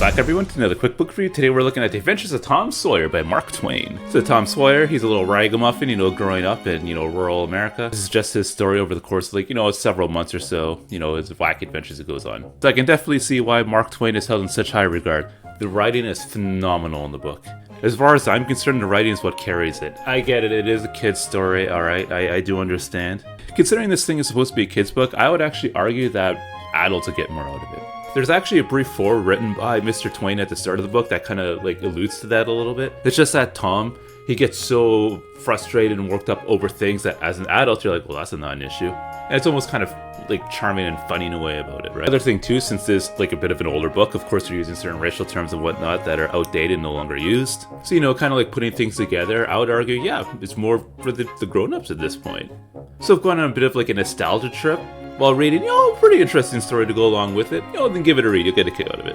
back everyone to another quick book review. Today we're looking at The Adventures of Tom Sawyer by Mark Twain. So Tom Sawyer, he's a little ragamuffin, growing up in, rural America. This is just his story over the course of, several months or so, his wacky adventures that goes on. So I can definitely see why Mark Twain is held in such high regard. The writing is phenomenal in the book. As far as I'm concerned, the writing is what carries it. I get it, it is a kid's story, alright, I do understand. Considering this thing is supposed to be a kid's book, I would actually argue that adults would get more out of it. There's actually a brief foreword written by Mr. Twain at the start of the book that kind of alludes to that a little bit. It's just that Tom, he gets so frustrated and worked up over things that as an adult you're like, well, that's not an issue. And it's almost kind of charming and funny in a way about it, right? Other thing too, since this is a bit of an older book, of course they're using certain racial terms and whatnot that are outdated and no longer used. So, kind of putting things together, I would argue, yeah, it's more for the grown-ups at this point. So I've gone on a bit of a nostalgia trip while reading, pretty interesting story to go along with it. Then give it a read, you'll get a kick out of it.